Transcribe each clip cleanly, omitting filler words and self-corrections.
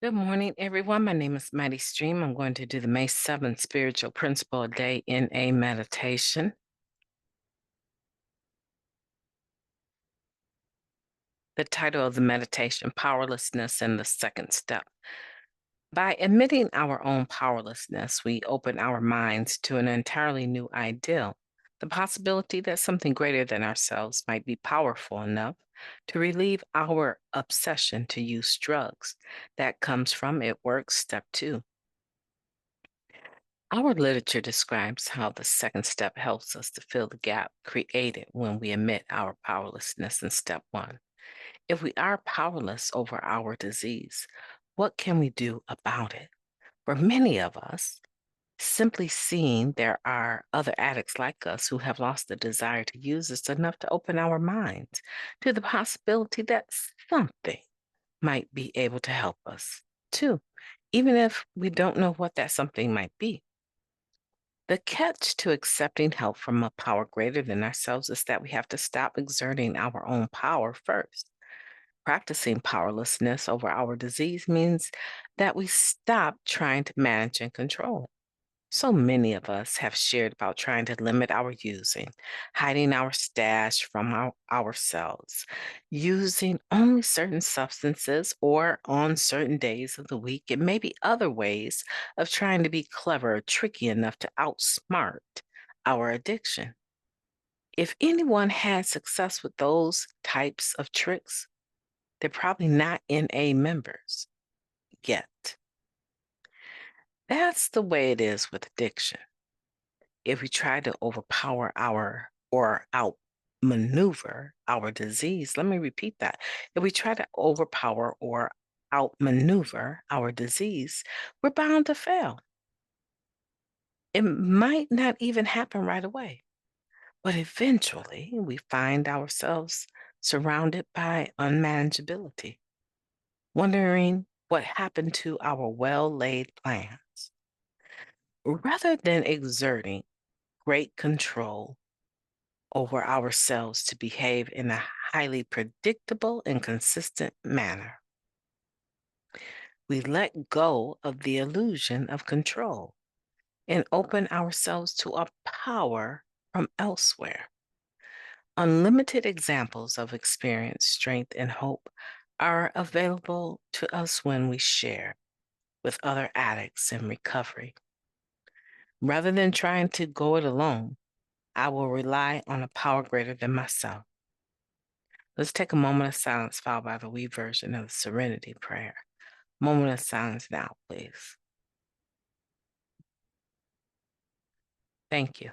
Good morning, everyone. My name is Mighty Stream. I'm going to do the May 7th Spiritual Principle a Day in a meditation. The title of the meditation, Powerlessness and the Second Step. By admitting our own powerlessness, we open our minds to an entirely new ideal, the possibility that something greater than ourselves might be powerful enough to relieve our obsession to use drugs. That comes from It Works, Step 2. Our literature describes how the second step helps us to fill the gap created when we admit our powerlessness in step one. If we are powerless over our disease, what can we do about it? For many of us, simply seeing there are other addicts like us who have lost the desire to use is enough to open our minds to the possibility that something might be able to help us too, even if we don't know what that something might be. The catch to accepting help from a power greater than ourselves is that we have to stop exerting our own power first. Practicing powerlessness over our disease means that we stop trying to manage and control it. So many of us have shared about trying to limit our using, hiding our stash from ourselves, using only certain substances or on certain days of the week, and maybe other ways of trying to be clever or tricky enough to outsmart our addiction. If anyone had success with those types of tricks, they're probably not NA members yet. That's the way it is with addiction. If we try to overpower our or outmaneuver our disease, let me repeat that. If we try to overpower or outmaneuver our disease, we're bound to fail. It might not even happen right away, but eventually we find ourselves surrounded by unmanageability, wondering what happened to our well laid plans. Rather than exerting great control over ourselves to behave in a highly predictable and consistent manner, we let go of the illusion of control and open ourselves to a power from elsewhere. Unlimited examples of experience, strength, and hope are available to us when we share with other addicts in recovery. Rather than trying to go it alone, I will rely on a power greater than myself. Let's take a moment of silence followed by the we version of the Serenity Prayer. Moment of silence now, please. Thank you.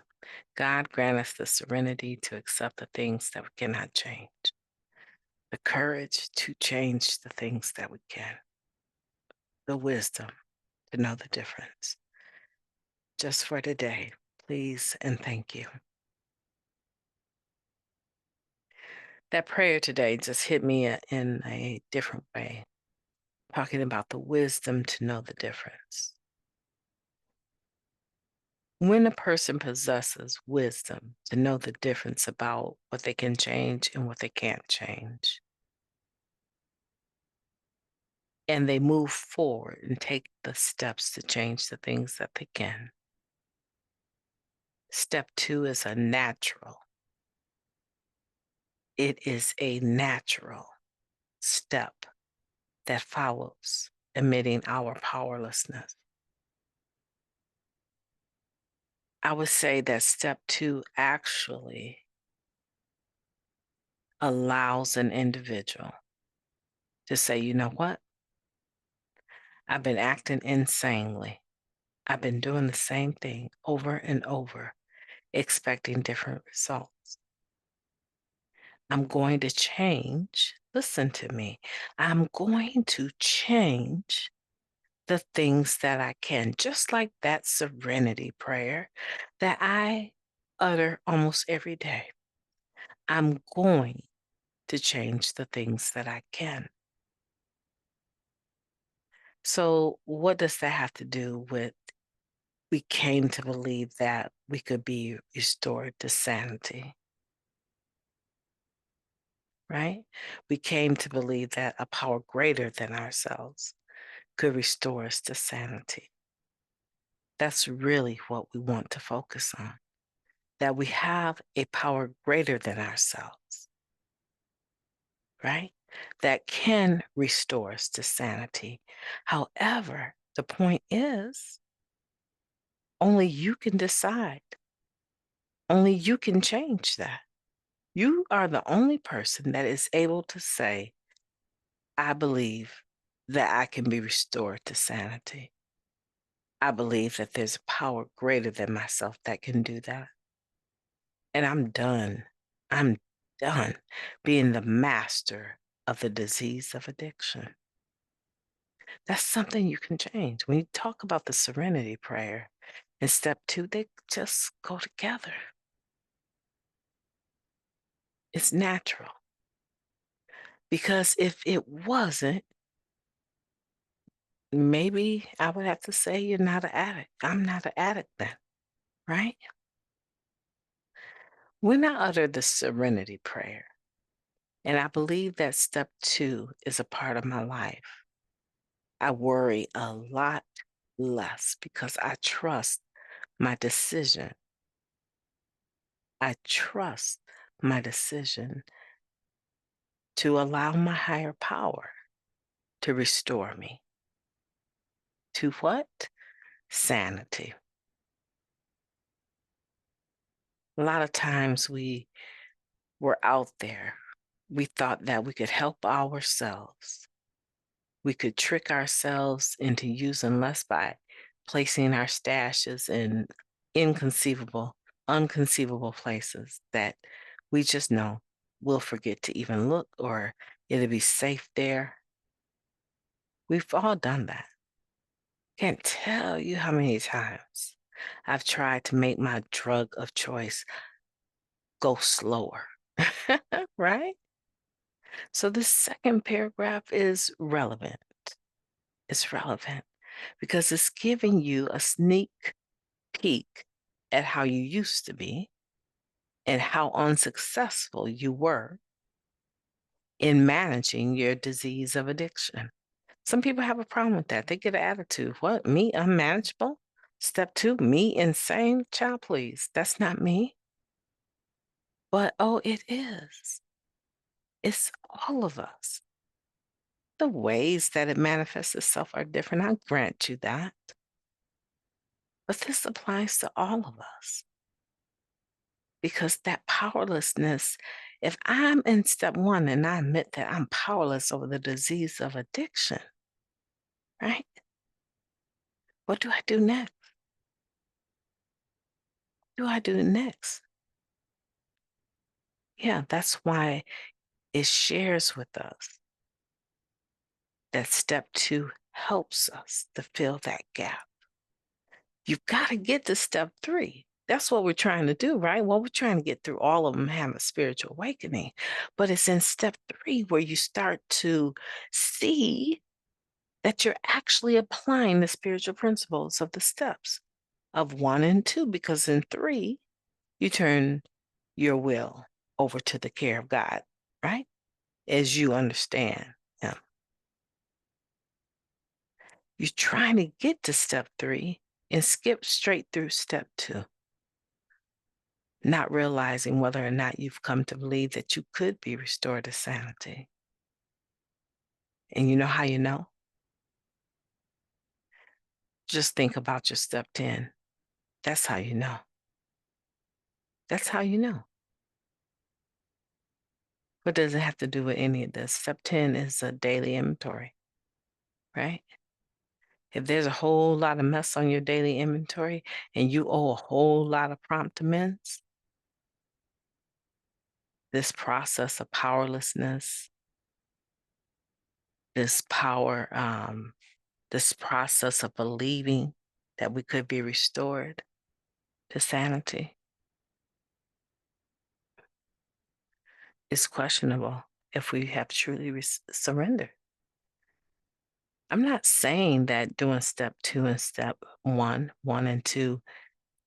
God grant us the serenity to accept the things that we cannot change, the courage to change the things that we can, the wisdom to know the difference. Just for today, please and thank you. That prayer today just hit me in a different way, talking about the wisdom to know the difference. When a person possesses wisdom to know the difference about what they can change and what they can't change, and they move forward and take the steps to change the things that they can. Step two is a natural. It is a natural step that follows admitting our powerlessness. I would say that step two actually allows an individual to say, you know what? I've been acting insanely. I've been doing the same thing over and over, expecting different results. I'm going to change. Listen to me. I'm going to change the things that I can, just like that serenity prayer that I utter almost every day. I'm going to change the things that I can. So, what does that have to do with we came to believe that we could be restored to sanity, right? We came to believe that a power greater than ourselves could restore us to sanity. That's really what we want to focus on, that we have a power greater than ourselves, right? That can restore us to sanity. However, the point is, only you can decide. Only you can change that. You are the only person that is able to say, I believe that I can be restored to sanity. I believe that there's a power greater than myself that can do that. And I'm done. I'm done being the master of the disease of addiction. That's something you can change. When you talk about the serenity prayer and step two, they just go together. It's natural. Because if it wasn't, maybe I would have to say you're not an addict. I'm not an addict then, right? When I utter the serenity prayer, and I believe that step two is a part of my life, I worry a lot less because I trust my decision. I trust my decision to allow my higher power to restore me to what? Sanity. A lot of times we were out there. We thought that we could help ourselves. We could trick ourselves into using less by placing our stashes in inconceivable, unconceivable places that we just know we'll forget to even look or it'll be safe there. We've all done that. Can't tell you how many times I've tried to make my drug of choice go slower, right? So this second paragraph is relevant. It's relevant because it's giving you a sneak peek at how you used to be and how unsuccessful you were in managing your disease of addiction. Some people have a problem with that. They get an attitude. What? Me unmanageable? Step two, me insane? Child, please. That's not me. But oh, it is. It's all of us. The ways that it manifests itself are different. I grant you that. But this applies to all of us because that powerlessness, if I'm in step one and I admit that I'm powerless over the disease of addiction, right? What do I do next? What do I do next? Yeah, that's why it shares with us that step two helps us to fill that gap. You've got to get to step three. That's what we're trying to do, right? Well, we're trying to get through all of them, have a spiritual awakening. But it's in step three where you start to see that you're actually applying the spiritual principles of the steps of one and two, because in three, you turn your will over to the care of God, right? As you understand Him. You're trying to get to step three and skip straight through step two, not realizing whether or not you've come to believe that you could be restored to sanity. And you know how you know? Just think about your step 10. That's how you know. That's how you know. What does it have to do with any of this? Step 10 is a daily inventory, right? If there's a whole lot of mess on your daily inventory and you owe a whole lot of prompt amends, this process of powerlessness, this power, this process of believing that we could be restored to sanity is questionable if we have truly surrendered. I'm not saying that doing step two and step one and two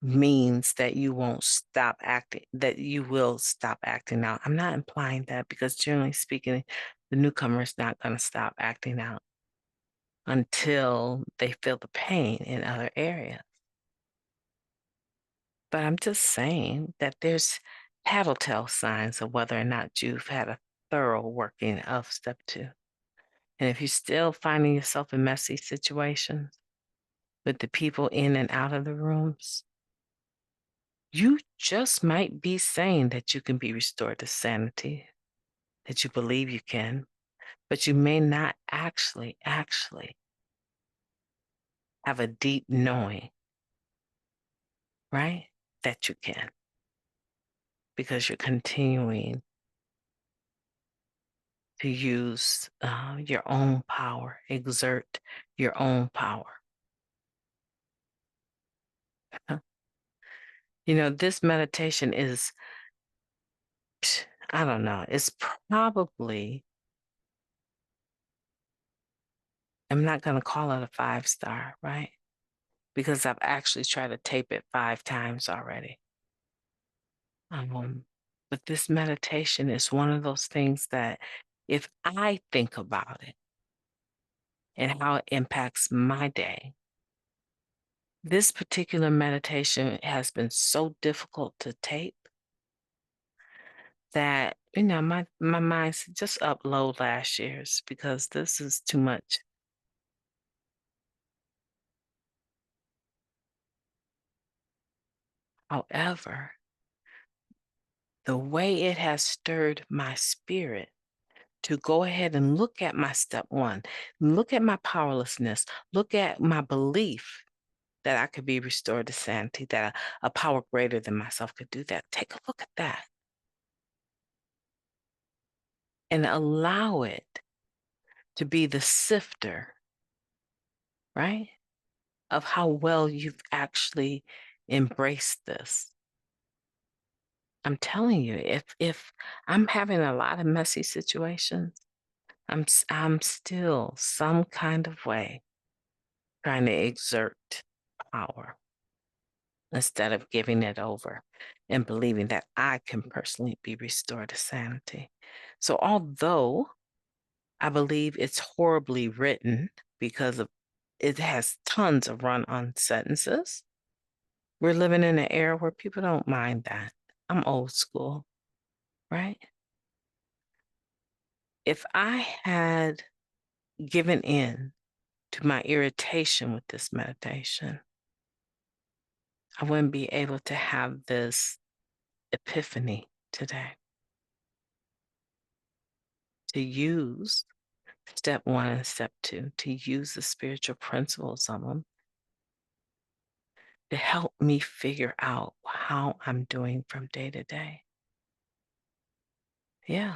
means that you won't stop acting, that you will stop acting out. I'm not implying that because generally speaking, the newcomer is not going to stop acting out. until they feel the pain in other areas. But I'm just saying that there's tattletale signs of whether or not you've had a thorough working of step two. And if you're still finding yourself in messy situations with the people in and out of the rooms, you just might be saying that you can be restored to sanity, that you believe you can, but you may not actually have a deep knowing, right? That you can, because you're continuing to use your own power, exert your own power. You know, this meditation is, I don't know, it's probably, I'm not going to call it a 5-star, right? Because I've actually tried to tape it 5 times already. But this meditation is one of those things that if I think about it and how it impacts my day, this particular meditation has been so difficult to tape that, you know, my mind said, just upload last year's because this is too much. However, the way it has stirred my spirit to go ahead and look at my step one, look at my powerlessness, look at my belief that I could be restored to sanity, that a power greater than myself could do that. Take a look at that and allow it to be the sifter, right? Of how well you've actually embraced this. I'm telling you, if I'm having a lot of messy situations, I'm still some kind of way trying to exert power instead of giving it over and believing that I can personally be restored to sanity. So although I believe it's horribly written because of it has tons of run-on sentences, we're living in an era where people don't mind that. I'm old school, right? If I had given in to my irritation with this meditation, I wouldn't be able to have this epiphany today to use step one and step two, to use the spiritual principles of them to help me figure out how I'm doing from day to day. Yeah,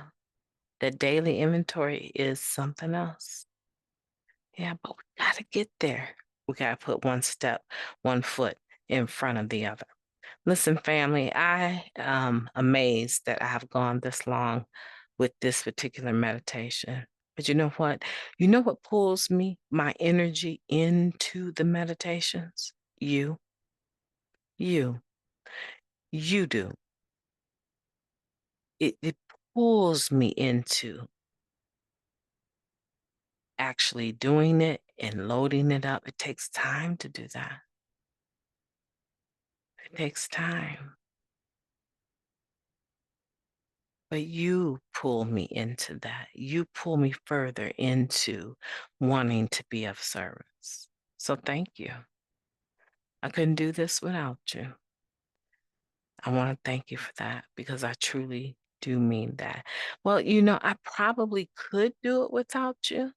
the daily inventory is something else. Yeah, but we got to get there. We got to put one step, one foot in front of the other. Listen, family, I am amazed that I have gone this long with this particular meditation. But you know what? You know what pulls me, my energy into the meditations? You, you, you do. It pulls me into actually doing it and loading it up. It takes time to do that. It takes time. But you pull me into that. You pull me further into wanting to be of service. So thank you. I couldn't do this without you. I want to thank you for that because I truly do mean that. Well, you know, I probably could do it without you,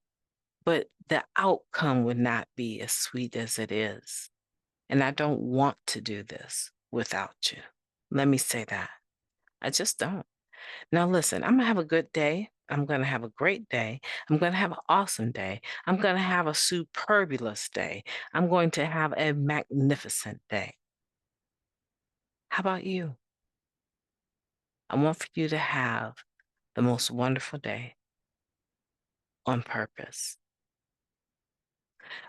but the outcome would not be as sweet as it is. And I don't want to do this without you. Let me say that. I just don't. Now, listen, I'm going to have a good day. I'm going to have a great day. I'm going to have an awesome day. I'm going to have a superbulous day. I'm going to have a magnificent day. How about you? I want for you to have the most wonderful day on purpose.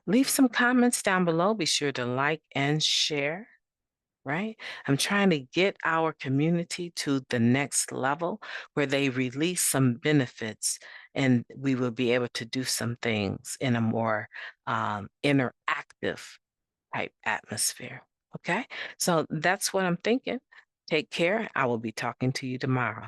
Leave some comments down below. Be sure to like and share. right? I'm trying to get our community to the next level where they release some benefits and we will be able to do some things in a more interactive type atmosphere. Okay. So that's what I'm thinking. Take care. I will be talking to you tomorrow.